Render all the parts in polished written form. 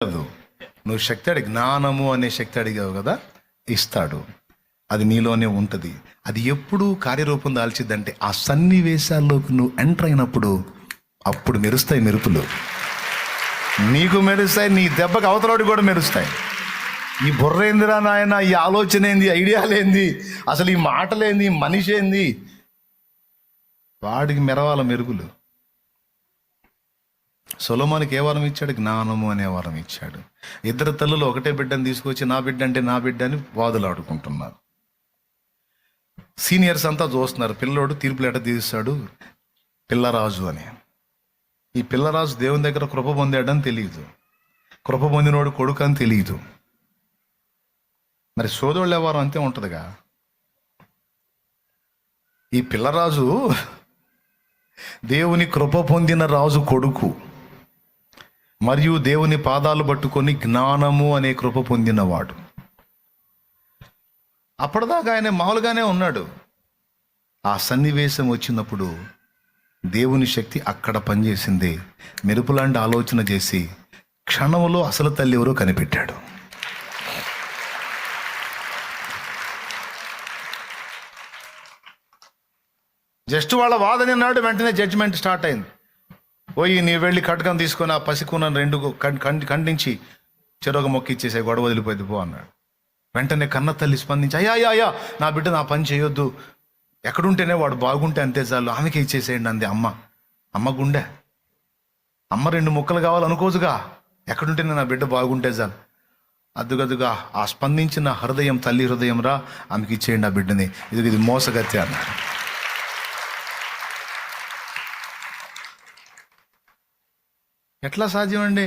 నువ్వు శక్తి అడిగి, జ్ఞానము అనే శక్తి అడిగావు కదా, ఇస్తాడు. అది నీలోనే ఉంటుంది. అది ఎప్పుడు కార్యరూపం దాల్చిద్దంటే ఆ సన్నివేశాల్లోకి నువ్వు ఎంటర్ అయినప్పుడు అప్పుడు మెరుస్తాయి మెరుపులు. నీకు మెరుస్తాయి, నీ దెబ్బకి అవతలోటి కూడా మెరుస్తాయి. ఈ బుర్ర ఏందిరా నాయన, ఈ ఆలోచన ఏంది, ఐడియాలేంది, అసలు ఈ మాటలేంది, ఈ మనిషి ఏంది, వాడికి మెరవాల మెరుగులు. సొలొమోనుకి ఏ వరం ఇచ్చాడు? జ్ఞానము అనే వరం ఇచ్చాడు. ఇద్దరు తల్లులు ఒకటే బిడ్డను తీసుకొచ్చి నా బిడ్డ అంటే నా బిడ్డ అని వాదులాడుకుంటున్నారు. సీనియర్స్ అంతా చూస్తున్నారు, పిల్లోడు తీర్పులు ఎట తీస్తాడు, పిల్లరాజు అని. ఈ పిల్లరాజు దేవుని దగ్గర కృప పొందాడని తెలియదు, కృప పొందినోడు కొడుకు అని తెలియదు. మరి సోదరులు ఎవరు అంతే ఉంటుందిగా. ఈ పిల్లరాజు దేవుని కృప పొందిన రాజు కొడుకు, మరియు దేవుని పాదాలు పట్టుకొని జ్ఞానము అనే కృప పొందినవాడు. అప్పటిదాకా ఆయన మామూలుగానే ఉన్నాడు. ఆ సన్నివేశం వచ్చినప్పుడు దేవుని శక్తి అక్కడ పనిచేసింది. మెరుపులాంటి ఆలోచన చేసి క్షణంలో అసలు తల్లి ఎవరో కనిపెట్టాడు. జస్ట్ వాళ్ళ వాదన నాడు వెంటనే జడ్జిమెంట్ స్టార్ట్ అయింది. పోయి నీ వెళ్ళి కటకం తీసుకొని ఆ పసికూనను రెండు ఖండించి చెరొక మొక్క ఇచ్చేసే, గొడవ వదిలిపోయింది పో అన్నాడు. వెంటనే కన్న తల్లి స్పందించి, అయ్యా నా బిడ్డ నా పని చేయొద్దు, ఎక్కడుంటేనే వాడు బాగుంటే అంతే చాలు, ఆమెకి ఇచ్చేసేయండి అంది అమ్మ. అమ్మ గుండె, అమ్మ రెండు ముక్కలు కావాలనుకోదుగా, ఎక్కడుంటేనే నా బిడ్డ బాగుంటే చాలు. అద్దుగదుగా ఆ స్పందించిన హృదయం, తల్లి హృదయం రా, ఆమెకి ఇచ్చేయండి ఆ బిడ్డని, ఇది మోసగత్య అన్నాడు. ఎట్లా సాధ్యం అండి?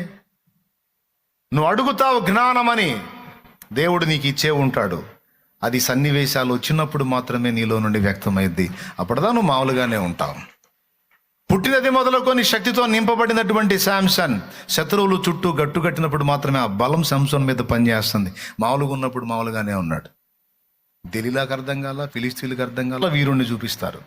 నువ్వు అడుగుతావు జ్ఞానమని, దేవుడు నీకు ఇచ్చే ఉంటాడు. అది సన్నివేశాలు వచ్చినప్పుడు మాత్రమే నీలో నుండి వ్యక్తమైద్ది. అప్పటిదా నువ్వు మామూలుగానే ఉంటావు. పుట్టినది మొదలుకొని శక్తితో నింపబడినటువంటి శాంసన్ శత్రువులు చుట్టూ గట్టు కట్టినప్పుడు మాత్రమే ఆ బలం శాంసన్ మీద పనిచేస్తుంది. మామూలుగా ఉన్నప్పుడు మామూలుగానే ఉన్నాడు. దెలీలాకు అర్థం కాల, ఫిలిస్తీన్లకు అర్థం కాల, వీరుణ్ణి చూపిస్తారు.